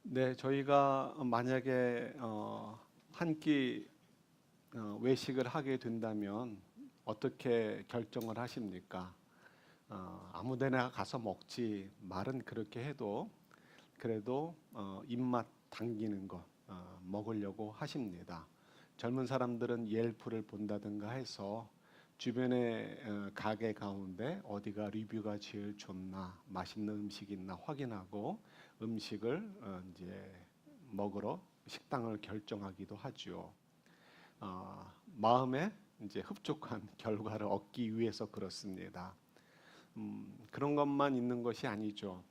네, 저희가 만약에 한 끼 외식을 하게 된다면 어떻게 결정을 하십니까? 아무데나 가서 먹지 말은 그렇게 해도 그래도 입맛 당기는 거 먹으려고 하십니다. 젊은 사람들은 옐프를 본다든가 해서 주변의 가게 가운데 어디가 리뷰가 제일 좋나 맛있는 음식이 있나 확인하고 음식을 이제 먹으러 식당을 결정하기도 하죠. 마음에 이제 흡족한 결과를 얻기 위해서 그렇습니다. 그런 것만 있는 것이 아니죠.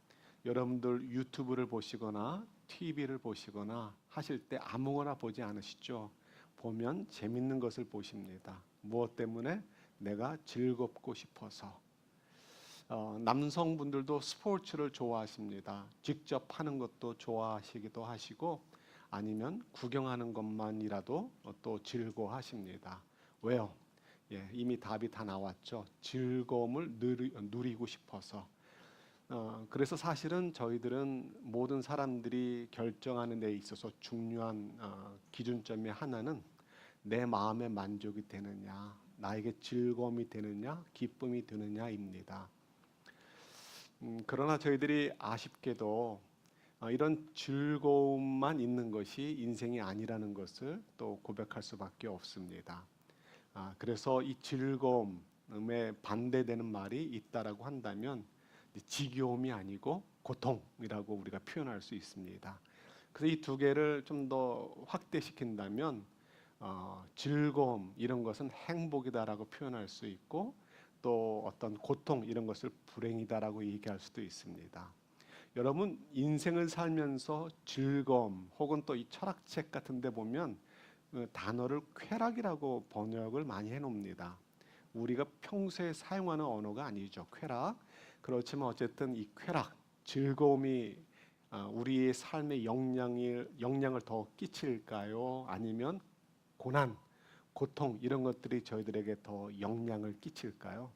여러분들 유튜브를 보시거나 TV를 보시거나 하실 때 아무거나 보지 않으시죠? 보면 재밌는 것을 보십니다. 무엇 때문에? 내가 즐겁고 싶어서. 남성분들도 스포츠를 좋아하십니다. 직접 하는 것도 좋아하시기도 하시고 아니면 구경하는 것만이라도 또 즐거워하십니다. 왜요? 예, 이미 답이 다 나왔죠. 즐거움을 누리고 싶어서. 그래서 사실은 저희들은 모든 사람들이 결정하는 데 있어서 중요한 기준점의 하나는 내 마음의 만족이 되느냐, 나에게 즐거움이 되느냐, 기쁨이 되느냐입니다. 그러나 저희들이 아쉽게도 이런 즐거움만 있는 것이 인생이 아니라는 것을 또 고백할 수밖에 없습니다. 그래서 이 즐거움에 반대되는 말이 있다라고 한다면 지겨움이 아니고 고통이라고 우리가 표현할 수 있습니다. 그래서 이 두 개를 좀 더 확대시킨다면 즐거움 이런 것은 행복이다라고 표현할 수 있고 또 어떤 고통 이런 것을 불행이다라고 얘기할 수도 있습니다. 여러분 인생을 살면서 즐거움 혹은 또 이 철학책 같은 데 보면 그 단어를 쾌락이라고 번역을 많이 해놓습니다. 우리가 평소에 사용하는 언어가 아니죠. 쾌락. 그렇지만 어쨌든 이 쾌락, 즐거움이 우리의 삶에 영향을 더 끼칠까요? 아니면 고난, 고통 이런 것들이 저희들에게 더 영향을 끼칠까요?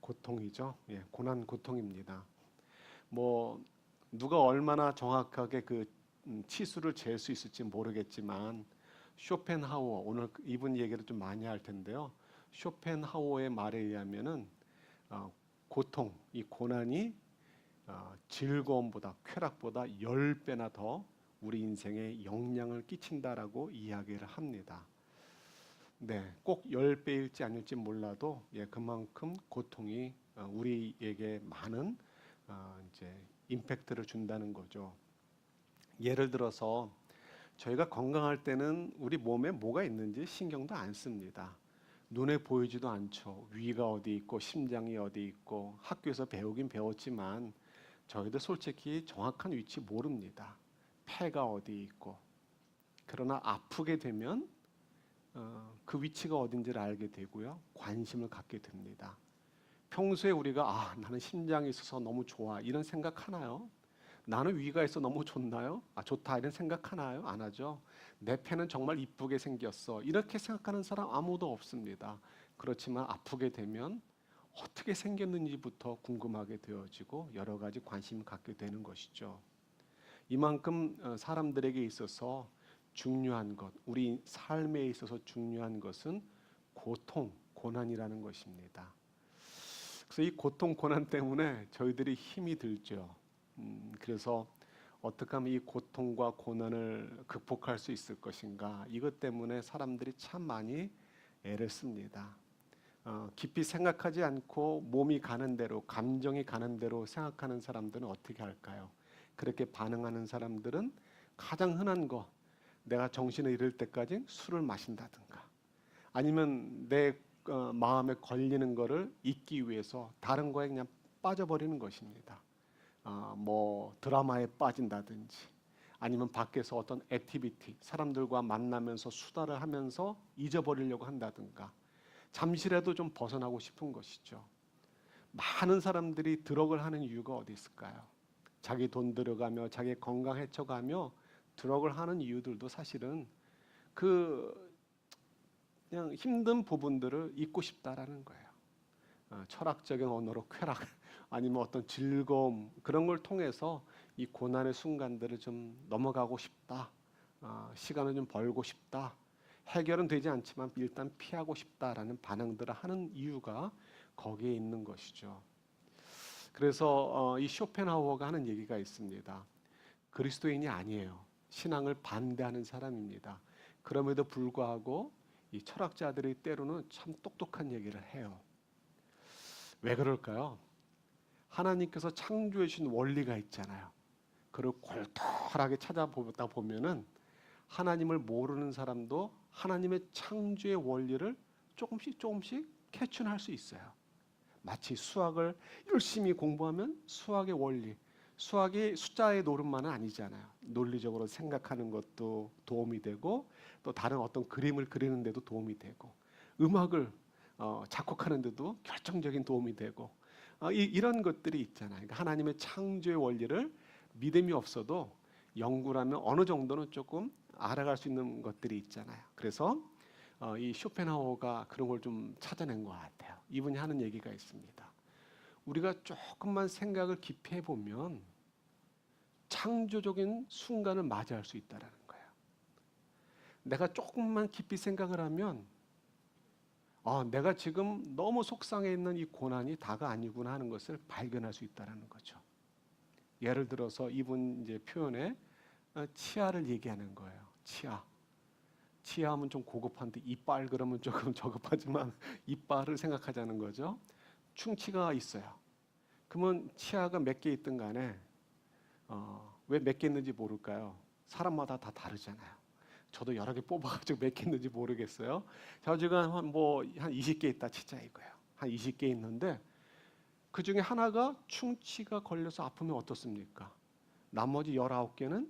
고통이죠. 예, 고난, 고통입니다. 뭐 누가 얼마나 정확하게 그 치수를 잴 수 있을지 모르겠지만 쇼펜하우어 오늘 이분 얘기를 좀 많이 할 텐데요. 쇼펜하우어의 말에 의하면은 고통, 이 고난이 즐거움보다 쾌락보다 10배나 더 우리 인생에 영향을 끼친다라고 이야기를 합니다. 네, 꼭 10배일지 아닐지 몰라도 예, 그만큼 고통이 우리에게 많은 이제 임팩트를 준다는 거죠. 예를 들어서 저희가 건강할 때는 우리 몸에 뭐가 있는지 신경도 안 씁니다. 눈에 보이지도 않죠. 위가 어디 있고 심장이 어디 있고 학교에서 배우긴 배웠지만 저희도 솔직히 정확한 위치 모릅니다. 폐가 어디 있고. 그러나 아프게 되면 그 위치가 어딘지를 알게 되고요. 관심을 갖게 됩니다. 평소에 우리가 나는 심장이 있어서 너무 좋아 이런 생각하나요? 나는 위가 있어 너무 좋나요? 좋다 이런 생각하나요? 안 하죠. 내 폐는 정말 이쁘게 생겼어 이렇게 생각하는 사람 아무도 없습니다. 그렇지만 아프게 되면 어떻게 생겼는지부터 궁금하게 되어지고 여러 가지 관심을 갖게 되는 것이죠. 이만큼 사람들에게 있어서 중요한 것, 우리 삶에 있어서 중요한 것은 고통, 고난이라는 것입니다. 그래서 이 고통, 고난 때문에 저희들이 힘이 들죠. 그래서 어떻게 하면 이 고통과 고난을 극복할 수 있을 것인가 이것 때문에 사람들이 참 많이 애를 씁니다. 깊이 생각하지 않고 몸이 가는 대로 감정이 가는 대로 생각하는 사람들은 어떻게 할까요? 그렇게 반응하는 사람들은 가장 흔한 거 내가 정신을 잃을 때까지 술을 마신다든가 아니면 내 마음에 걸리는 거를 잊기 위해서 다른 거에 그냥 빠져버리는 것입니다. 뭐 드라마에 빠진다든지 아니면 밖에서 어떤 액티비티 사람들과 만나면서 수다를 하면서 잊어버리려고 한다든가 잠시라도 좀 벗어나고 싶은 것이죠. 많은 사람들이 드럭을 하는 이유가 어디 있을까요? 자기 돈 들어가며 자기 건강 해쳐가며 드럭을 하는 이유들도 사실은 그 그냥 힘든 부분들을 잊고 싶다라는 거예요. 철학적인 언어로 쾌락. 아니면 어떤 즐거움 그런 걸 통해서 이 고난의 순간들을 좀 넘어가고 싶다. 시간을 좀 벌고 싶다. 해결은 되지 않지만 일단 피하고 싶다라는 반응들을 하는 이유가 거기에 있는 것이죠. 그래서 이 쇼펜하우어가 하는 얘기가 있습니다. 그리스도인이 아니에요. 신앙을 반대하는 사람입니다. 그럼에도 불구하고 이 철학자들이 때로는 참 똑똑한 얘기를 해요. 왜 그럴까요? 하나님께서 창조해 주신 원리가 있잖아요. 그걸 골똘하게 찾아보다 보면은 하나님을 모르는 사람도 하나님의 창조의 원리를 조금씩 캐치할 수 있어요. 마치 수학을 열심히 공부하면 수학의 원리, 수학이 숫자의 노름만은 아니잖아요. 논리적으로 생각하는 것도 도움이 되고 또 다른 어떤 그림을 그리는 데도 도움이 되고 음악을 작곡하는 데도 결정적인 도움이 되고 이런 것들이 있잖아요. 그러니까 하나님의 창조의 원리를 믿음이 없어도 연구라면 어느 정도는 조금 알아갈 수 있는 것들이 있잖아요. 그래서 이 쇼펜하우어가 그런 걸 좀 찾아낸 것 같아요. 이분이 하는 얘기가 있습니다. 우리가 조금만 생각을 깊이 해보면 창조적인 순간을 맞이할 수 있다는 거예요. 내가 조금만 깊이 생각을 하면 내가 지금 너무 속상해 있는 이 고난이 다가 아니구나 하는 것을 발견할 수 있다는 거죠. 예를 들어서 이분 이제 표현에 치아를 얘기하는 거예요. 치아하면 좀 고급한데 이빨 그러면 조금 저급하지만 이빨을 생각하자는 거죠. 충치가 있어요. 그러면 치아가 몇 개 있든 간에 왜 몇 개 있는지 모를까요? 사람마다 다 다르잖아요. 저도 여러 개 뽑아가지고 몇 개 있는지 모르겠어요. 저 지금 한 20개 있다 치자 이거예요. 한 20개 있는데 그 중에 하나가 충치가 걸려서 아프면 어떻습니까? 나머지 19개는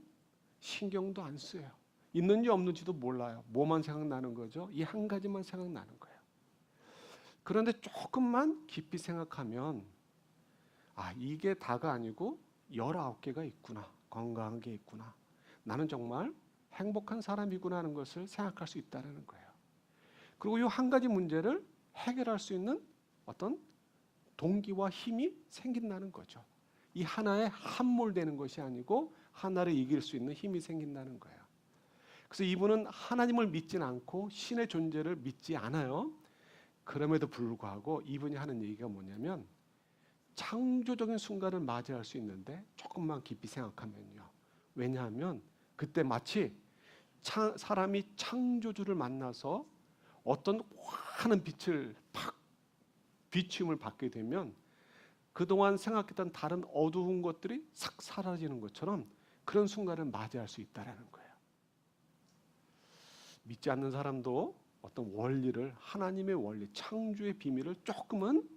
신경도 안 쓰여요. 있는지 없는지도 몰라요. 뭐만 생각나는 거죠? 이 한 가지만 생각나는 거예요. 그런데 조금만 깊이 생각하면 이게 다가 아니고 19개가 있구나. 건강한 게 있구나. 나는 정말 행복한 사람이구나 하는 것을 생각할 수 있다는 거예요. 그리고 이 한 가지 문제를 해결할 수 있는 어떤 동기와 힘이 생긴다는 거죠. 이 하나에 함몰되는 것이 아니고 하나를 이길 수 있는 힘이 생긴다는 거예요. 그래서 이분은 하나님을 믿지는 않고 신의 존재를 믿지 않아요. 그럼에도 불구하고 이분이 하는 얘기가 뭐냐면 창조적인 순간을 맞이할 수 있는데 조금만 깊이 생각하면요. 왜냐하면 그때 마치 사람이 창조주를 만나서 어떤 환한 빛을 팍 비춤을 받게 되면 그동안 생각했던 다른 어두운 것들이 싹 사라지는 것처럼 그런 순간을 맞이할 수 있다는 거예요. 믿지 않는 사람도 어떤 원리를 하나님의 원리, 창조의 비밀을 조금은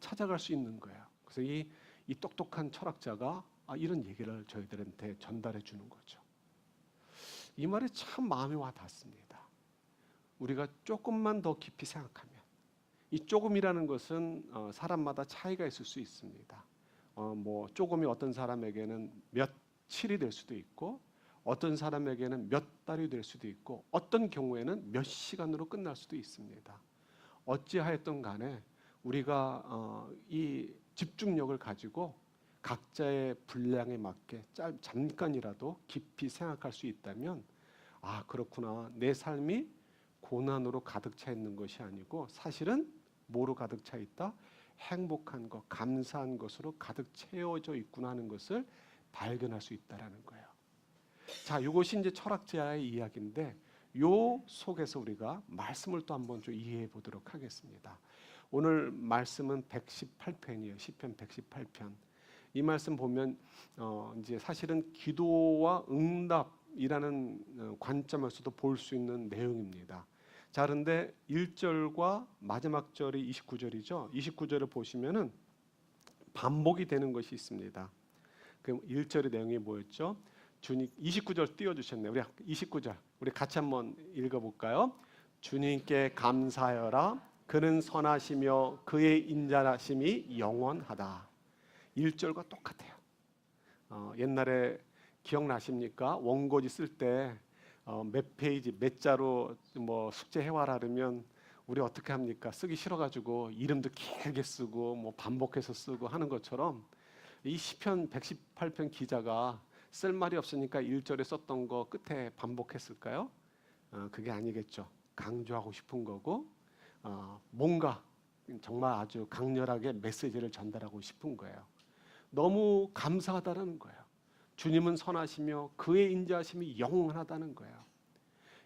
찾아갈 수 있는 거예요. 그래서 이 똑똑한 철학자가 이런 얘기를 저희들한테 전달해 주는 거죠. 이 말이 참 마음에 와 닿습니다. 우리가 조금만 더 깊이 생각하면 이 조금이라는 것은 사람마다 차이가 있을 수 있습니다. 조금이 어떤 사람에게는 며칠이 될 수도 있고 어떤 사람에게는 몇 달이 될 수도 있고 어떤 경우에는 몇 시간으로 끝날 수도 있습니다. 어찌하였든 간에 우리가 이 집중력을 가지고 각자의 분량에 맞게 잠깐이라도 깊이 생각할 수 있다면 그렇구나. 내 삶이 고난으로 가득 차 있는 것이 아니고 사실은 뭐로 가득 차 있다? 행복한 것, 감사한 것으로 가득 채워져 있구나 하는 것을 발견할 수 있다라는 거예요. 자, 이것이 이제 철학자의 이야기인데 요 속에서 우리가 말씀을 또 한번 좀 이해해 보도록 하겠습니다. 오늘 말씀은 118편이에요. 시편 118편. 이 말씀 보면 이제 사실은 기도와 응답이라는 관점에서도 볼 수 있는 내용입니다. 자, 그런데 1절과 마지막 절이 29절이죠. 29절을 보시면은 반복이 되는 것이 있습니다. 그럼 1절의 내용이 뭐였죠? 주님 29절 띄워 주셨네요. 우리 29절 우리 같이 한번 읽어 볼까요? 주님께 감사하여라. 그는 선하시며 그의 인자하심이 영원하다. 1절과 똑같아요. 옛날에 기억나십니까? 원고지 쓸 때 몇 페이지 몇 자로 숙제 해와라 그러면 우리 어떻게 합니까? 쓰기 싫어가지고 이름도 길게 쓰고 뭐 반복해서 쓰고 하는 것처럼 이 시편 118편 기자가 쓸 말이 없으니까 1절에 썼던 거 끝에 반복했을까요? 그게 아니겠죠. 강조하고 싶은 거고 뭔가 정말 아주 강렬하게 메시지를 전달하고 싶은 거예요. 너무 감사하다는 거예요. 주님은 선하시며 그의 인자하심이 영원하다는 거예요.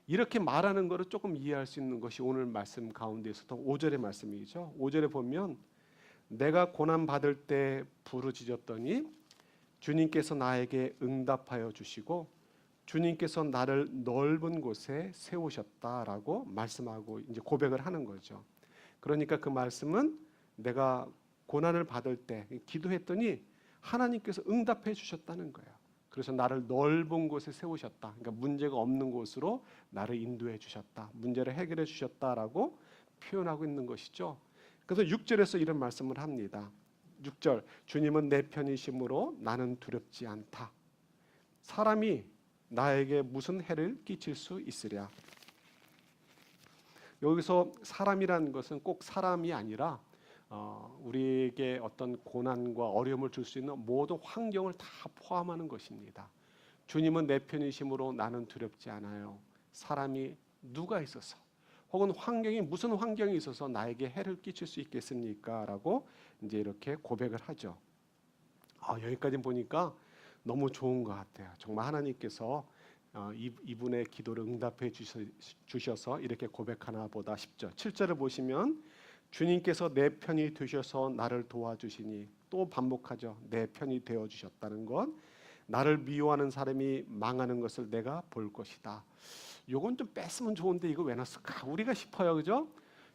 이렇게 말하는 것을 조금 이해할 수 있는 것이 오늘 말씀 가운데서도 5절의 말씀이죠. 5절에 보면 내가 고난 받을 때 부르짖었더니 주님께서 나에게 응답하여 주시고 주님께서 나를 넓은 곳에 세우셨다라고 말씀하고 이제 고백을 하는 거죠. 그러니까 그 말씀은 내가 고난을 받을 때 기도했더니 하나님께서 응답해 주셨다는 거예요. 그래서 나를 넓은 곳에 세우셨다. 그러니까 문제가 없는 곳으로 나를 인도해 주셨다. 문제를 해결해 주셨다라고 표현하고 있는 것이죠. 그래서 6절에서 이런 말씀을 합니다. 6절 주님은 내 편이심으로 나는 두렵지 않다. 사람이 나에게 무슨 해를 끼칠 수 있으랴. 여기서 사람이라는 것은 꼭 사람이 아니라 우리에게 어떤 고난과 어려움을 줄 수 있는 모든 환경을 다 포함하는 것입니다. 주님은 내 편이심으로 나는 두렵지 않아요. 사람이 누가 있어서 혹은 환경이 무슨 환경이 있어서 나에게 해를 끼칠 수 있겠습니까? 라고 이제 이렇게 고백을 하죠. 여기까지 보니까 너무 좋은 것 같아요. 정말 하나님께서 이분의 기도를 응답해 주셔서 이렇게 고백하나 보다 싶죠. 7절을 보시면 주님께서 내 편이 되셔서 나를 도와주시니 또 반복하죠. 내 편이 되어 주셨다는 것. 나를 미워하는 사람이 망하는 것을 내가 볼 것이다. 요건 좀 뺐으면 좋은데 이거 왜 넣었을까? 우리가 싶어요. 그죠?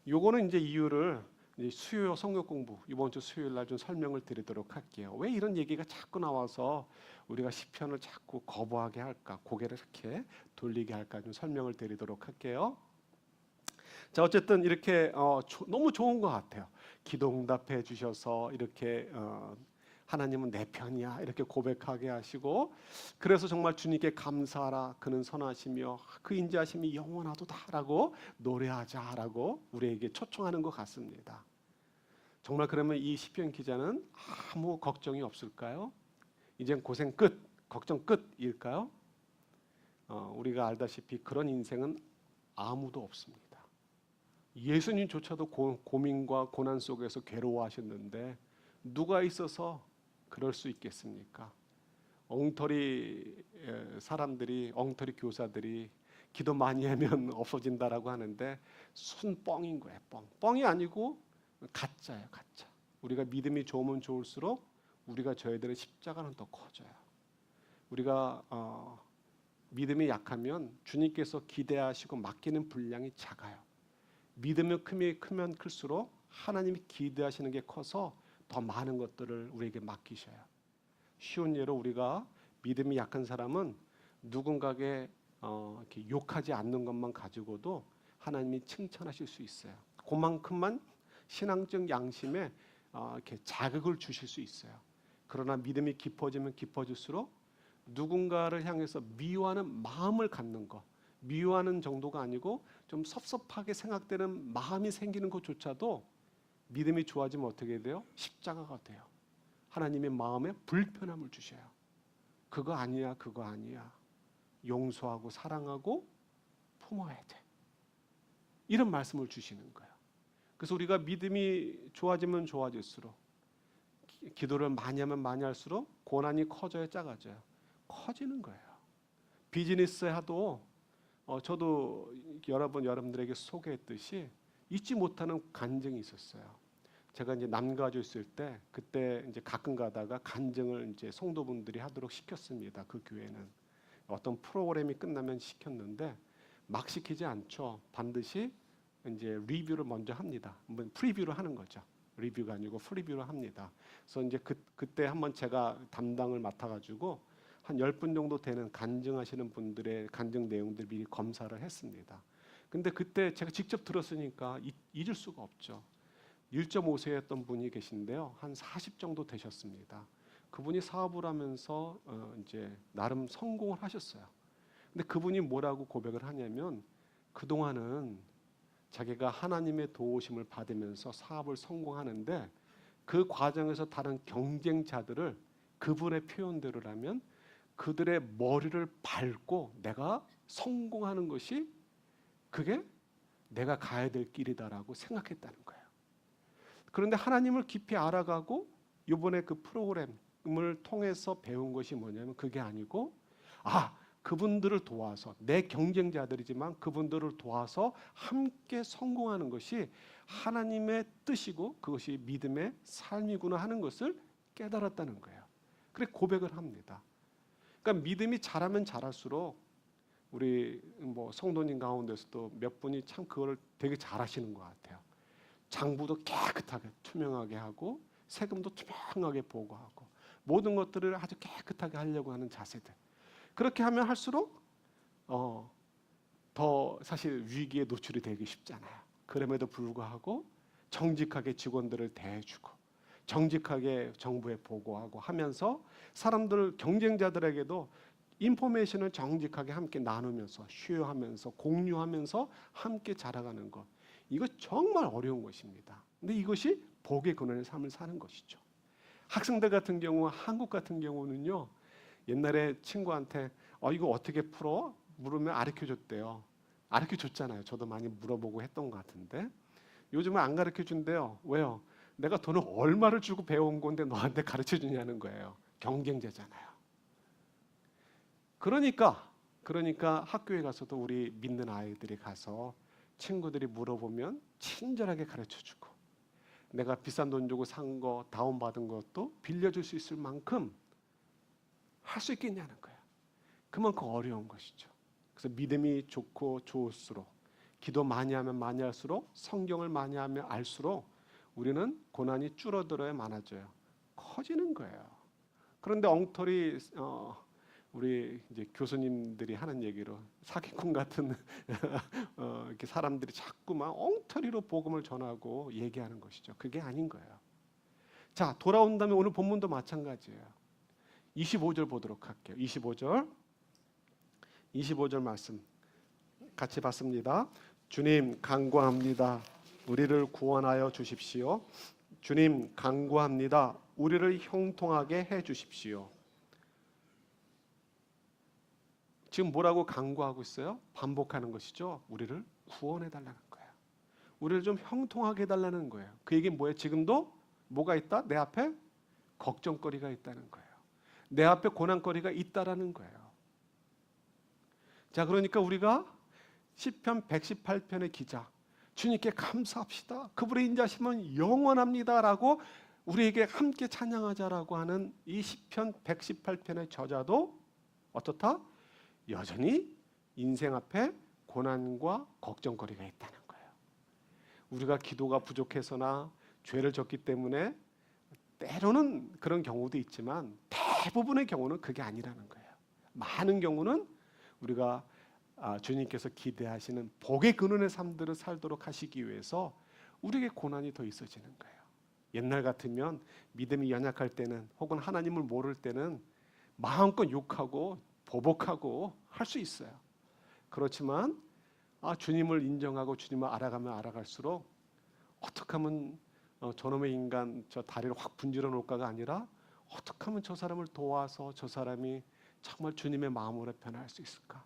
요거는 이제 이유를 이제 수요 성경 공부 이번 주 수요일 날 좀 설명을 드리도록 할게요. 왜 이런 얘기가 자꾸 나와서 우리가 시편을 자꾸 거부하게 할까? 고개를 이렇게 돌리게 할까? 좀 설명을 드리도록 할게요. 자, 어쨌든 이렇게 너무 좋은 것 같아요. 기도 응답해 주셔서 이렇게 하나님은 내 편이야 이렇게 고백하게 하시고 그래서 정말 주님께 감사하라 그는 선하시며 그 인자하심이 영원하도다라고 노래하자라고 우리에게 초청하는 것 같습니다. 정말 그러면 이 시편 기자는 아무 걱정이 없을까요? 이젠 고생 끝, 걱정 끝일까요? 우리가 알다시피 그런 인생은 아무도 없습니다. 예수님조차도 고민과 고난 속에서 괴로워하셨는데 누가 있어서 그럴 수 있겠습니까? 엉터리 사람들이 엉터리 교사들이 기도 많이 하면 없어진다라고 하는데 순 뻥인 거예요. 뻥이 아니고 가짜예요. 가짜. 우리가 믿음이 좋으면 좋을수록 우리가 저희들의 십자가는 더 커져요. 우리가 믿음이 약하면 주님께서 기대하시고 맡기는 분량이 작아요. 믿음이 크면 클수록 하나님이 기대하시는 게 커서 더 많은 것들을 우리에게 맡기셔요. 쉬운 예로 우리가 믿음이 약한 사람은 누군가에게 이렇게 욕하지 않는 것만 가지고도 하나님이 칭찬하실 수 있어요. 그만큼만 신앙적 양심에 이렇게 자극을 주실 수 있어요. 그러나 믿음이 깊어지면 깊어질수록 누군가를 향해서 미워하는 마음을 갖는 것, 미워하는 정도가 아니고 좀 섭섭하게 생각되는 마음이 생기는 것조차도 믿음이 좋아지면 어떻게 돼요? 십자가가 돼요. 하나님의 마음에 불편함을 주셔요. 그거 아니야, 그거 아니야. 용서하고 사랑하고 품어야 돼. 이런 말씀을 주시는 거예요. 그래서 우리가 믿음이 좋아지면 좋아질수록 기도를 많이 하면 많이 할수록 고난이 커져야 작아져요. 커지는 거예요. 비즈니스 하도 저도 여러분들에게 소개했듯이 잊지 못하는 간증이 있었어요. 제가 이제 남가주 있을 때 그때 이제 가끔 가다가 간증을 이제 성도분들이 하도록 시켰습니다. 그 교회는 어떤 프로그램이 끝나면 시켰는데 막 시키지 않죠. 반드시 이제 리뷰를 먼저 합니다. 프리뷰를 하는 거죠. 리뷰가 아니고 프리뷰를 합니다. 그래서 이제 그때 한번 제가 담당을 맡아가지고 한 10분 정도 되는 간증하시는 분들의 간증 내용들 미리 검사를 했습니다. 근데 그때 제가 직접 들었으니까 잊을 수가 없죠. 1.5세였던 분이 계신데요. 한 40 정도 되셨습니다. 그분이 사업을 하면서 이제 나름 성공을 하셨어요. 근데 그분이 뭐라고 고백을 하냐면 그동안은 자기가 하나님의 도우심을 받으면서 사업을 성공하는데 그 과정에서 다른 경쟁자들을 그분의 표현대로라면 그들의 머리를 밟고 내가 성공하는 것이 그게 내가 가야 될 길이다라고 생각했다는 거예요. 그런데 하나님을 깊이 알아가고 이번에 그 프로그램을 통해서 배운 것이 뭐냐면 그게 아니고 그분들을 도와서 내 경쟁자들이지만 그분들을 도와서 함께 성공하는 것이 하나님의 뜻이고 그것이 믿음의 삶이구나 하는 것을 깨달았다는 거예요. 그래 고백을 합니다. 그러니까 믿음이 자라면 자랄수록 우리 성도님 가운데서도 몇 분이 참 그걸 되게 잘하시는 것 같아요. 장부도 깨끗하게 투명하게 하고 세금도 투명하게 보고하고 모든 것들을 아주 깨끗하게 하려고 하는 자세들. 그렇게 하면 할수록 더 사실 위기에 노출이 되기 쉽잖아요. 그럼에도 불구하고 정직하게 직원들을 대해주고 정직하게 정부에 보고하고 하면서 사람들 경쟁자들에게도 인포메이션을 정직하게 함께 나누면서 쉐어하면서 공유하면서 함께 자라가는 것. 이거 정말 어려운 것입니다. 근데 이것이 복의 근원의 삶을 사는 것이죠. 학생들 같은 경우 한국 같은 경우는요. 옛날에 친구한테 이거 어떻게 풀어? 물으면 가르쳐줬대요. 가르쳐줬잖아요. 저도 많이 물어보고 했던 것 같은데 요즘은 안 가르쳐준대요. 왜요? 내가 돈을 얼마를 주고 배운 건데 너한테 가르쳐주냐는 거예요. 경쟁자잖아요. 그러니까 학교에 가서도 우리 믿는 아이들이 가서 친구들이 물어보면 친절하게 가르쳐주고 내가 비싼 돈 주고 산 거 다운받은 것도 빌려줄 수 있을 만큼 할 수 있겠냐는 거예요. 그만큼 어려운 것이죠. 그래서 믿음이 좋고 좋을수록 기도 많이 하면 많이 할수록 성경을 많이 하면 알수록 우리는 고난이 줄어들어야 많아져요. 커지는 거예요. 그런데 엉터리 우리 이제 교수님들이 하는 얘기로 사기꾼 같은 이렇게 사람들이 자꾸만 엉터리로 복음을 전하고 얘기하는 것이죠. 그게 아닌 거예요. 자, 돌아온다면 오늘 본문도 마찬가지예요. 25절 보도록 할게요. 25절 말씀 같이 봤습니다. 주님 간구합니다. 우리를 구원하여 주십시오. 주님 간구합니다. 우리를 형통하게 해 주십시오. 지금 뭐라고 간구하고 있어요? 반복하는 것이죠. 우리를 구원해 달라는 거예요. 우리를 좀 형통하게 해달라는 거예요. 그 얘기는 뭐예요? 지금도 뭐가 있다? 내 앞에 걱정거리가 있다는 거예요. 내 앞에 고난거리가 있다라는 거예요. 자, 그러니까 우리가 시편 118편의 기자 주님께 감사합시다. 그분의 인자심은 영원합니다라고 우리에게 함께 찬양하자라고 하는 이 시편 118편의 저자도 어떻다? 여전히 인생 앞에 고난과 걱정거리가 있다는 거예요. 우리가 기도가 부족해서나 죄를 졌기 때문에 때로는 그런 경우도 있지만 대부분의 경우는 그게 아니라는 거예요. 많은 경우는 우리가 주님께서 기대하시는 복의 근원의 삶들을 살도록 하시기 위해서 우리에게 고난이 더 있어지는 거예요. 옛날 같으면 믿음이 연약할 때는 혹은 하나님을 모를 때는 마음껏 욕하고 보복하고 할 수 있어요. 그렇지만 주님을 인정하고 주님을 알아가면 알아갈수록 어떻게 하면 저놈의 인간 저 다리를 확 분질러 놓을까가 아니라 어떻게 하면 저 사람을 도와서 저 사람이 정말 주님의 마음으로 변할 수 있을까?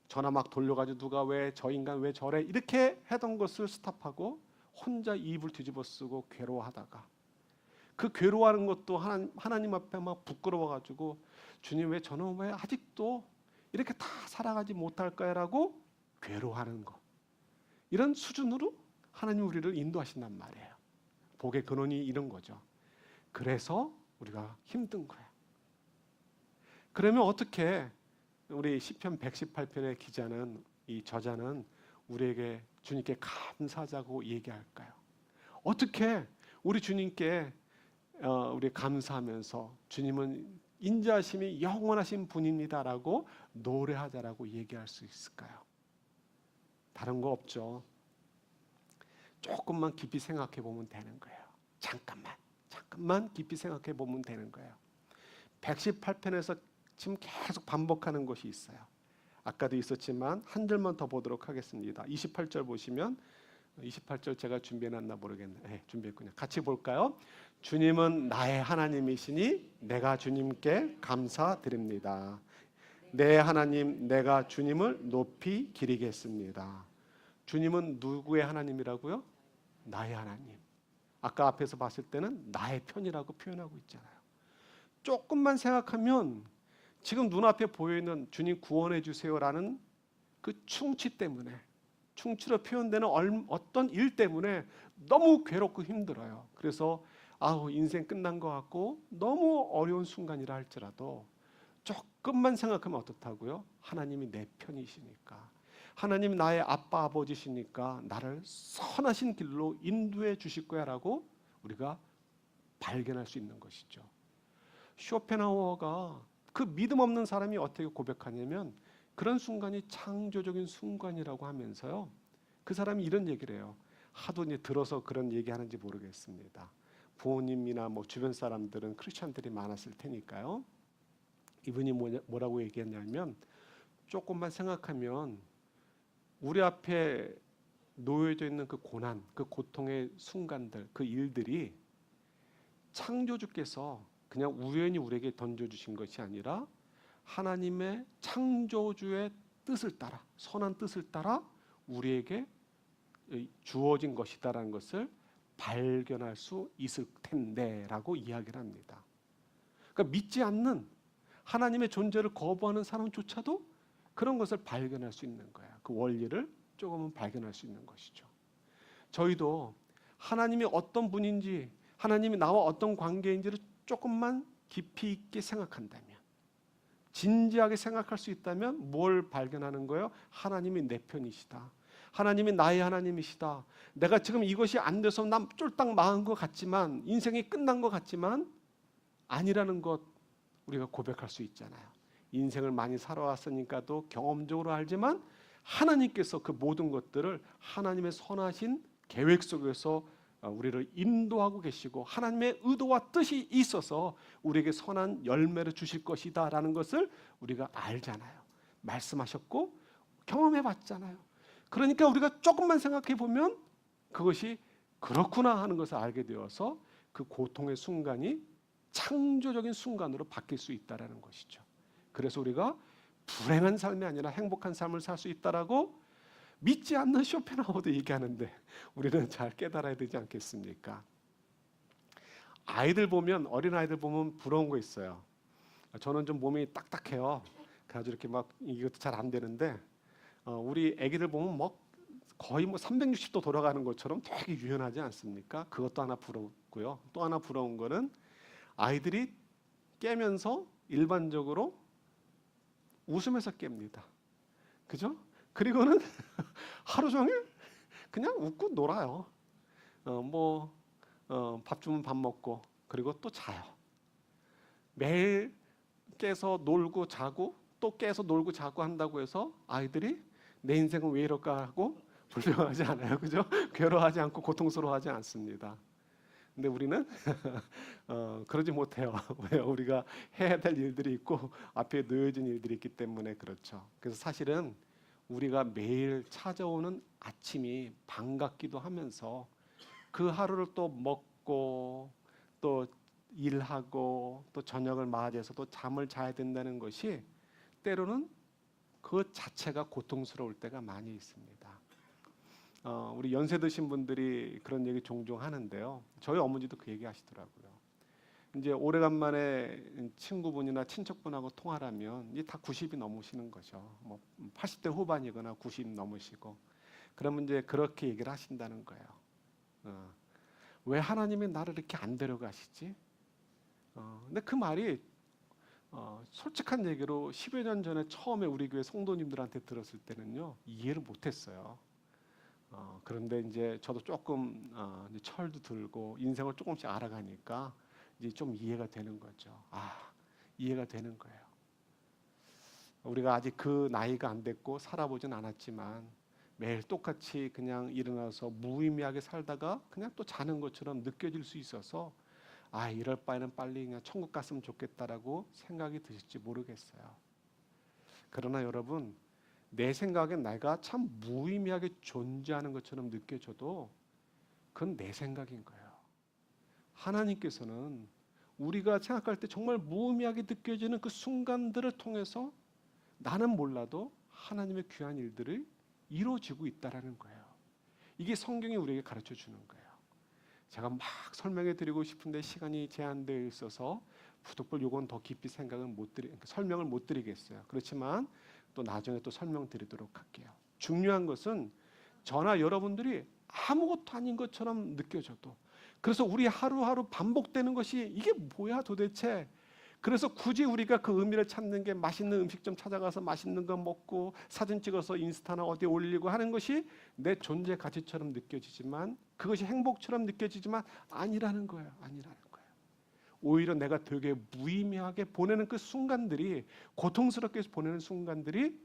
전화 막 돌려가지고 누가 왜 저 인간 왜 저래 이렇게 하던 것을 스탑하고 혼자 입을 뒤집어 쓰고 괴로워하다가 그 괴로워하는 것도 하나님 앞에 막 부끄러워가지고 주님 왜 저는 왜 아직도 이렇게 다 살아가지 못할까라고 괴로워하는 것 이런 수준으로 하나님 우리를 인도하신단 말이에요. 복의 근원이 이런 거죠. 그래서 우리가 힘든 거예요. 그러면 어떻게 우리 시편 118편의 기자는 이 저자는 우리에게 주님께 감사하자고 얘기할까요? 어떻게 우리 주님께 우리 감사하면서 주님은 인자하심이 영원하신 분입니다라고 노래하자라고 얘기할 수 있을까요? 다른 거 없죠. 조금만 깊이 생각해 보면 되는 거예요. 잠깐만 깊이 생각해 보면 되는 거예요. 118편에서 지금 계속 반복하는 것이 있어요. 아까도 있었지만 한 절만 더 보도록 하겠습니다. 28절 보시면 28절 제가 준비해놨나 모르겠네. 네, 준비했군요. 같이 볼까요? 주님은 나의 하나님이시니 내가 주님께 감사드립니다. 내 하나님 내가 주님을 높이 기리겠습니다. 주님은 누구의 하나님이라고요? 나의 하나님. 아까 앞에서 봤을 때는 나의 편이라고 표현하고 있잖아요. 조금만 생각하면 지금 눈앞에 보이는 주님 구원해 주세요라는 그 충치 때문에, 충치로 표현되는 어떤 일 때문에 너무 괴롭고 힘들어요. 그래서 인생 끝난 것 같고 너무 어려운 순간이라 할지라도 조금만 생각하면 어떻다고요? 하나님이 내 편이시니까, 하나님이 나의 아빠 아버지시니까 나를 선하신 길로 인도해 주실 거야라고 우리가 발견할 수 있는 것이죠. 쇼펜하우어가 그 믿음 없는 사람이 어떻게 고백하냐면 그런 순간이 창조적인 순간이라고 하면서요, 그 사람이 이런 얘기를 해요. 하도 이제 들어서 그런 얘기하는지 모르겠습니다. 부모님이나 뭐 주변 사람들은 크리스천들이 많았을 테니까요. 이분이 뭐라고 얘기했냐면, 조금만 생각하면 우리 앞에 놓여져 있는 그 고난, 그 고통의 순간들, 그 일들이 창조주께서 그냥 우연히 우리에게 던져주신 것이 아니라 하나님의 창조주의 뜻을 따라, 선한 뜻을 따라 우리에게 주어진 것이다라는 것을 발견할 수 있을 텐데라고 이야기를 합니다. 그러니까 믿지 않는, 하나님의 존재를 거부하는 사람조차도 그런 것을 발견할 수 있는 거야. 그 원리를 조금은 발견할 수 있는 것이죠. 저희도 하나님이 어떤 분인지, 하나님이 나와 어떤 관계인지를 조금만 깊이 있게 생각한다면, 진지하게 생각할 수 있다면 뭘 발견하는 거예요? 하나님이 내 편이시다. 하나님이 나의 하나님이시다. 내가 지금 이것이 안 돼서 난 쫄딱 망한 것 같지만, 인생이 끝난 것 같지만 아니라는 것 우리가 고백할 수 있잖아요. 인생을 많이 살아왔으니까도 경험적으로 알지만 하나님께서 그 모든 것들을 하나님의 선하신 계획 속에서 우리를 인도하고 계시고 하나님의 의도와 뜻이 있어서 우리에게 선한 열매를 주실 것이다 라는 것을 우리가 알잖아요. 말씀하셨고 경험해 봤잖아요. 그러니까 우리가 조금만 생각해 보면 그것이 그렇구나 하는 것을 알게 되어서 그 고통의 순간이 창조적인 순간으로 바뀔 수 있다는 것이죠. 그래서 우리가 불행한 삶이 아니라 행복한 삶을 살 수 있다라고 믿지 않는 쇼펜하우어도 얘기하는데 우리는 잘 깨달아야 되지 않겠습니까? 아이들 보면, 어린 아이들 보면 부러운 거 있어요. 저는 좀 몸이 딱딱해요. 그래가지고 이렇게 막 이것도 잘 안 되는데 우리 애기들 보면 뭐 거의 뭐 360도 돌아가는 것처럼 되게 유연하지 않습니까? 그것도 하나 부럽고요. 또 하나 부러운 거는 아이들이 깨면서 일반적으로 웃으면서 깹니다. 그죠? 그리고는 하루 종일 그냥 웃고 놀아요. 밥 주면 밥 먹고 그리고 또 자요. 매일 깨서 놀고 자고 또 깨서 놀고 자고 한다고 해서 아이들이 내 인생은 왜 이럴까 하고 불평하지 않아요. 그죠? 괴로워하지 않고 고통스러워하지 않습니다. 근데 우리는 그러지 못해요. 왜요? 우리가 해야 될 일들이 있고 앞에 놓여진 일들이 있기 때문에 그렇죠. 그래서 사실은 우리가 매일 찾아오는 아침이 반갑기도 하면서 그 하루를 또 먹고 또 일하고 또 저녁을 맞이해서 또 잠을 자야 된다는 것이 때로는 그 자체가 고통스러울 때가 많이 있습니다. 우리 연세 드신 분들이 그런 얘기 종종 하는데요. 저희 어머니도 그 얘기 하시더라고요. 이제 오래간만에 친구분이나 친척분하고 통화를 하면 이제 다 90이 넘으시는 거죠. 뭐 80대 후반이거나 90 넘으시고 그러면 이제 그렇게 얘기를 하신다는 거예요. 왜 하나님이 나를 이렇게 안 데려가시지? 근데 그 말이 솔직한 얘기로 10여 년 전에 처음에 우리 교회 성도님들한테 들었을 때는요, 이해를 못했어요. 그런데 이제 저도 조금 이제 철도 들고 인생을 조금씩 알아가니까 이제 좀 이해가 되는 거죠. 이해가 되는 거예요. 우리가 아직 그 나이가 안 됐고 살아보진 않았지만 매일 똑같이 그냥 일어나서 무의미하게 살다가 그냥 또 자는 것처럼 느껴질 수 있어서 이럴 바에는 빨리 그냥 천국 갔으면 좋겠다라고 생각이 드실지 모르겠어요. 그러나 여러분, 내 생각엔 내가 참 무의미하게 존재하는 것처럼 느껴져도 그건 내 생각인 거예요. 하나님께서는 우리가 생각할 때 정말 무의미하게 느껴지는 그 순간들을 통해서 나는 몰라도 하나님의 귀한 일들을 이루어지고 있다라는 거예요. 이게 성경이 우리에게 가르쳐 주는 거예요. 제가 막 설명해 드리고 싶은데 시간이 제한되어 있어서 부득불 요건 더 깊이 설명을 못 드리겠어요. 그렇지만 또 나중에 또 설명드리도록 할게요. 중요한 것은 저나 여러분들이 아무것도 아닌 것처럼 느껴져도, 그래서 우리 하루하루 반복되는 것이 이게 뭐야 도대체. 그래서 굳이 우리가 그 의미를 찾는 게 맛있는 음식점 찾아가서 맛있는 거 먹고 사진 찍어서 인스타나 어디에 올리고 하는 것이 내 존재 가치처럼 느껴지지만, 그것이 행복처럼 느껴지지만 아니라는 거예요. 아니라는 거예요. 오히려 내가 되게 무의미하게 보내는 그 순간들이, 고통스럽게 보내는 순간들이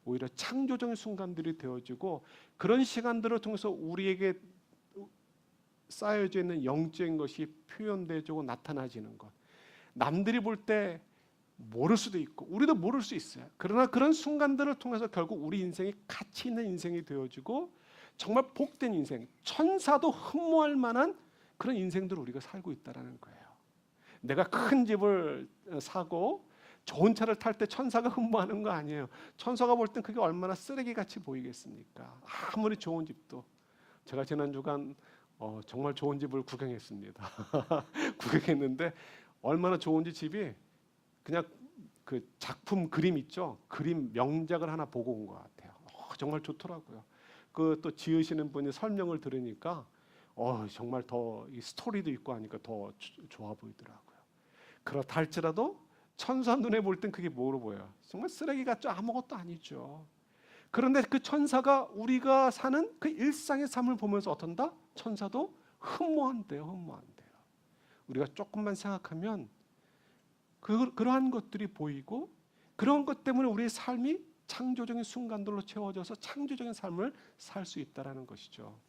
오히려 창조적인 순간들이 되어지고, 그런 시간들을 통해서 우리에게 쌓여져 있는 영적인 것이 표현되고 나타나지는 것. 남들이 볼 때 모를 수도 있고 우리도 모를 수 있어요. 그러나 그런 순간들을 통해서 결국 우리 인생이 가치 있는 인생이 되어지고 정말 복된 인생, 천사도 흠모할 만한 그런 인생들을 우리가 살고 있다는 거예요. 내가 큰 집을 사고 좋은 차를 탈 때 천사가 흠모하는 거 아니에요. 천사가 볼 땐 그게 얼마나 쓰레기같이 보이겠습니까? 아무리 좋은 집도. 제가 지난 주간 정말 좋은 집을 구경했습니다. 구경했는데 얼마나 좋은지, 집이 그냥 그 작품 그림 있죠? 그림 명작을 하나 보고 온 것 같아요. 정말 좋더라고요. 그 또 지으시는 분이 설명을 들으니까 정말 더 이 스토리도 있고 하니까 더 좋아 보이더라고요. 그렇다 할지라도 천사 눈에 볼 땐 그게 뭐로 보여요? 정말 쓰레기 같죠? 아무것도 아니죠. 그런데 그 천사가 우리가 사는 그 일상의 삶을 보면서 어떤다? 천사도 흠모한대요. 흠모한대요. 우리가 조금만 생각하면 그러한 것들이 보이고, 그런 것 때문에 우리의 삶이 창조적인 순간들로 채워져서 창조적인 삶을 살 수 있다는 것이죠.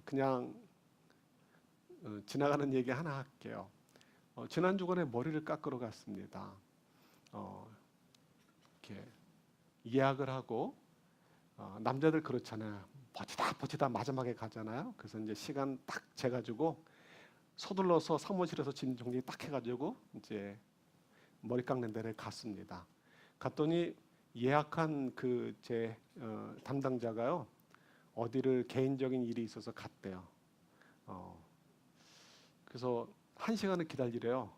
그냥 지나가는 얘기 하나 할게요. 지난 주간에 머리를 깎으러 갔습니다. 이렇게 예약을 하고, 남자들 그렇잖아요. 버티다 마지막에 가잖아요. 그래서 이제 시간 딱 재가지고 서둘러서 사무실에서 짐 정리 딱 해가지고 이제 머리 깎는 데를 갔습니다. 갔더니 예약한 그 제 담당자가요, 어디를 개인적인 일이 있어서 갔대요. 그래서 1시간을 기다리래요.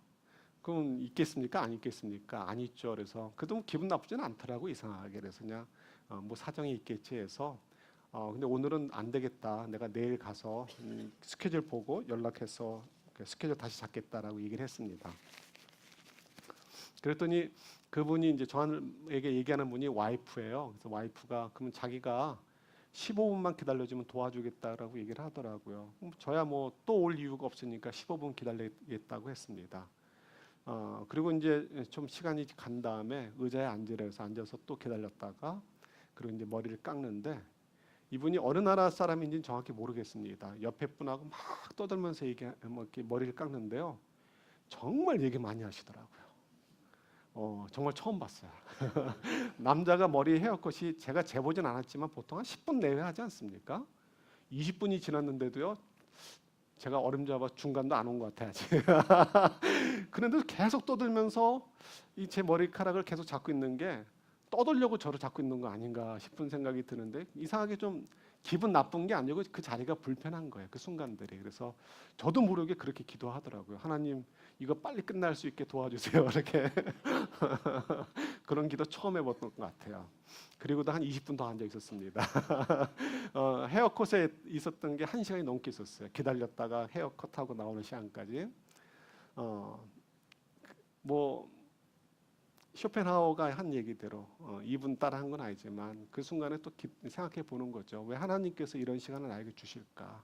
그럼 있겠습니까? 안 있겠습니까? 안 있죠. 그래서 그래도 기분 나쁘지는 않더라고, 이상하게. 그래서 그냥 뭐 사정이 있겠지 해서 근데 오늘은 안 되겠다. 내가 내일 가서 스케줄 보고 연락해서 스케줄 다시 잡겠다라고 얘기를 했습니다. 그랬더니 그분이 이제 저에게 얘기하는 분이 와이프예요. 그래서 와이프가 그러면 자기가 15분만 기다려주면 도와주겠다라고 얘기를 하더라고요. 저야 뭐 또 올 이유가 없으니까 15분 기다리겠다고 했습니다. 그리고 이제 좀 시간이 간 다음에 의자에 앉으라 해서 앉아서 또 기다렸다가, 그리고 이제 머리를 깎는데, 이분이 어느 나라 사람인지는 정확히 모르겠습니다. 옆에 분하고 막 떠들면서 이렇게 머리를 깎는데요, 정말 얘기 많이 하시더라고요. 정말 처음 봤어요. 남자가 머리 헤어컷이 제가 재보진 않았지만 보통 한 10분 내외 하지 않습니까? 20분이 지났는데도요, 제가 어림잡아 중간도 안 온 것 같아요. 그런데도 계속 떠들면서 이 제 머리카락을 계속 잡고 있는 게 떠들려고 저를 잡고 있는 거 아닌가 싶은 생각이 드는데, 이상하게 좀 기분 나쁜 게 아니고 그 자리가 불편한 거예요. 그 순간들이. 그래서 저도 모르게 그렇게 기도하더라고요. 하나님, 이거 빨리 끝날 수 있게 도와주세요. 이렇게 그런 기도 처음 해봤던 것 같아요. 그리고도 한 20분 더 앉아 있었습니다. 헤어컷에 있었던 게 1시간이 넘게 있었어요. 기다렸다가 헤어컷하고 나오는 시간까지. 뭐 쇼펜하우어가 한 얘기대로 이분 따라 한 건 아니지만 그 순간에 또 생각해 보는 거죠. 왜 하나님께서 이런 시간을 나에게 주실까?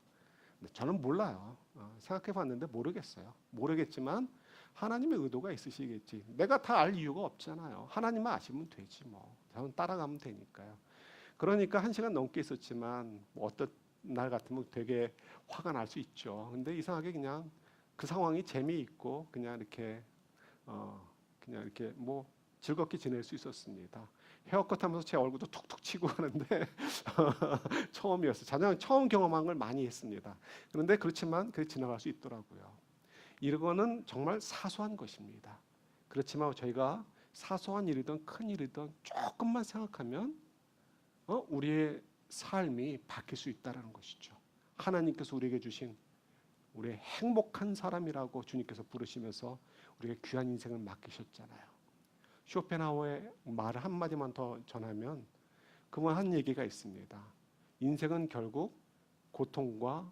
저는 몰라요. 생각해 봤는데 모르겠어요. 모르겠지만 하나님의 의도가 있으시겠지. 내가 다 알 이유가 없잖아요. 하나님만 아시면 되지 뭐. 저는 따라가면 되니까요. 그러니까 1시간 넘게 있었지만 뭐 어떤 날 같으면 되게 화가 날 수 있죠. 근데 이상하게 그냥 그 상황이 재미있고 그냥 이렇게 뭐 즐겁게 지낼 수 있었습니다. 헤어컷 하면서 제 얼굴도 툭툭 치고 하는데 처음이었어요. 자녀는 처음 경험한 걸 많이 했습니다. 그런데 그렇지만 그게 지나갈 수 있더라고요. 이거는 정말 사소한 것입니다. 그렇지만 저희가 사소한 일이든 큰 일이든 조금만 생각하면 우리의 삶이 바뀔 수 있다는 것이죠. 하나님께서 우리에게 주신 우리의 행복한 사람이라고 주님께서 부르시면서 우리에게 귀한 인생을 맡기셨잖아요. 쇼펜하우어의 말을 한마디만 더 전하면 그분 한 얘기가 있습니다. 인생은 결국 고통과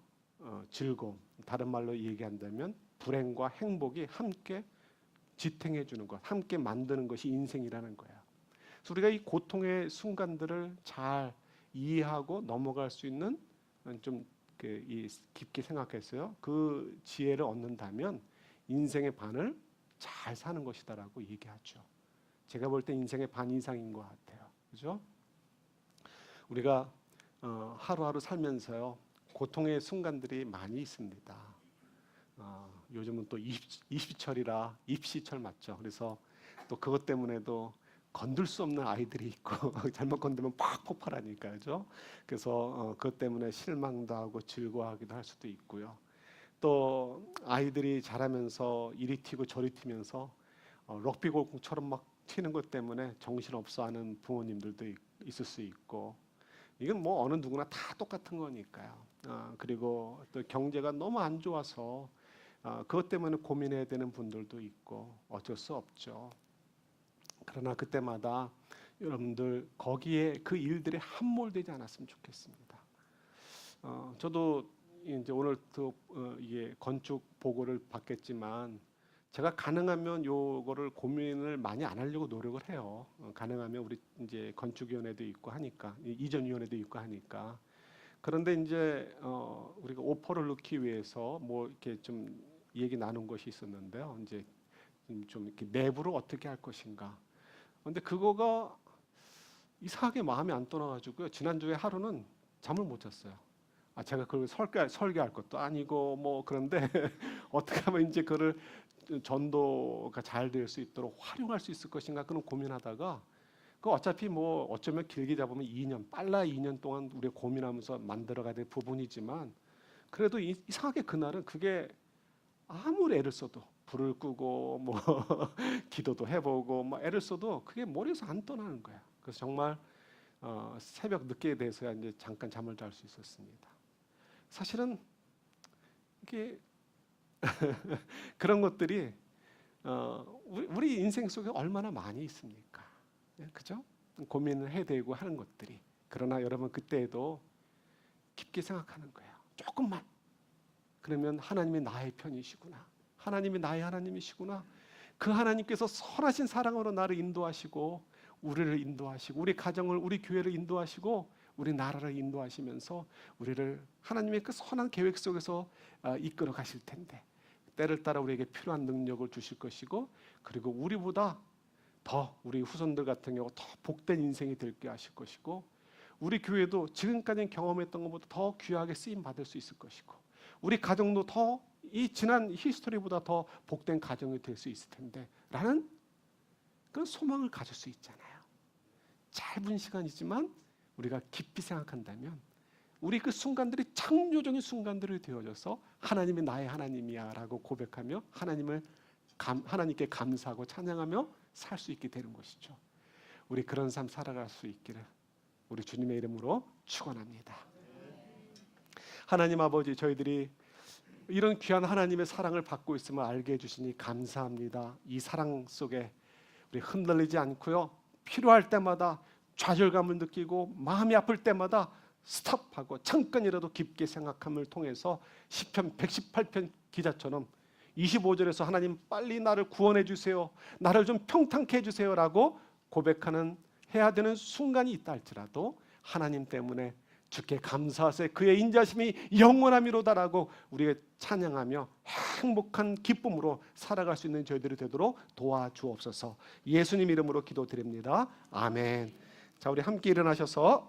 즐거움, 다른 말로 얘기한다면 불행과 행복이 함께 지탱해 주는 것, 함께 만드는 것이 인생이라는 거예요. 그래서 우리가 이 고통의 순간들을 잘 이해하고 넘어갈 수 있는 좀 깊게 생각했어요. 그 지혜를 얻는다면 인생의 반을 잘 사는 것이다라고 얘기하죠. 제가 볼 때 인생의 반 이상인 것 같아요. 그죠? 우리가 하루하루 살면서요, 고통의 순간들이 많이 있습니다. 요즘은 또 입시철이라 입시철 맞죠? 그래서 또 그것 때문에도 건들 수 없는 아이들이 있고 잘못 건들면 팍 폭발하니까, 그죠? 그래서 그것 때문에 실망도 하고 즐거워하기도 할 수도 있고요. 또 아이들이 자라면서 이리 튀고 저리 튀면서 럭비 골공처럼 막 튀는 것 때문에 정신없어하는 부모님들도 있을 수 있고, 이건 뭐 어느 누구나 다 똑같은 거니까요. 그리고 또 경제가 너무 안 좋아서 그것 때문에 고민해야 되는 분들도 있고 어쩔 수 없죠. 그러나 그때마다 여러분들 거기에 그 일들이 함몰되지 않았으면 좋겠습니다. 저도 이제 오늘 또 이게 건축 보고를 받겠지만 제가 가능하면 요거를 고민을 많이 안 하려고 노력을 해요. 가능하면 우리 이제 건축위원회도 있고 하니까, 이전위원회도 있고 하니까. 그런데 이제 우리가 오퍼를 넣기 위해서 뭐 이렇게 좀 얘기 나눈 것이 있었는데요. 이제 좀 이렇게 내부를 어떻게 할 것인가. 근데 그거가 이상하게 마음에 안 떠나가지고요. 지난주에 하루는 잠을 못 잤어요. 제가 그걸 설계할 것도 아니고 뭐 그런데 어떻게 하면 이제 그를 전도가 잘 될 수 있도록 활용할 수 있을 것인가 그런 고민하다가 그 어차피 뭐 어쩌면 길게 잡으면 2년, 빨라 2년 동안 우리가 고민하면서 만들어가야 될 부분이지만 그래도 이상하게 그날은 그게 아무리 애를 써도 불을 끄고 뭐 기도도 해보고 뭐 애를 써도 그게 머리에서 안 떠나는 거야. 그래서 정말 새벽 늦게 돼서야 이제 잠깐 잠을 잘 수 있었습니다. 사실은 이게 그런 것들이 우리 인생 속에 얼마나 많이 있습니까? 그죠? 고민을 해야 되고 하는 것들이. 그러나 여러분 그때에도 깊게 생각하는 거예요. 조금만. 그러면 하나님이 나의 편이시구나. 하나님이 나의 하나님이시구나. 그 하나님께서 선하신 사랑으로 나를 인도하시고 우리를 인도하시고 우리 가정을 우리 교회를 인도하시고 우리 나라를 인도하시면서 우리를 하나님의 그 선한 계획 속에서 이끌어 가실 텐데 때를 따라 우리에게 필요한 능력을 주실 것이고 그리고 우리보다 더 우리 후손들 같은 경우 더 복된 인생이 되게 하실 것이고 우리 교회도 지금까지 경험했던 것보다 더 귀하게 쓰임 받을 수 있을 것이고 우리 가정도 더 이 지난 히스토리보다 더 복된 가정이 될 수 있을 텐데 라는 그런 소망을 가질 수 있잖아요. 짧은 시간이지만 우리가 깊이 생각한다면 우리 그 순간들이 창조적인 순간들이 되어져서 하나님이 나의 하나님이야 라고 고백하며 하나님께 감사하고 찬양하며 살 수 있게 되는 것이죠. 우리 그런 삶 살아갈 수 있기를 우리 주님의 이름으로 축원합니다. 하나님 아버지, 저희들이 이런 귀한 하나님의 사랑을 받고 있음을 알게 해주시니 감사합니다. 이 사랑 속에 우리 흔들리지 않고요, 필요할 때마다 좌절감을 느끼고 마음이 아플 때마다 스톱하고 잠깐이라도 깊게 생각함을 통해서 시편 118편 기자처럼 25절에서 하나님 빨리 나를 구원해 주세요, 나를 좀 평탄케 해주세요 라고 고백하는 해야 되는 순간이 있다 할지라도 하나님 때문에 주께 감사하세 그의 인자심이 영원함이로다라고 우리가 찬양하며 행복한 기쁨으로 살아갈 수 있는 저희들이 되도록 도와주옵소서. 예수님 이름으로 기도드립니다. 아멘. 자, 우리 함께 일어나셔서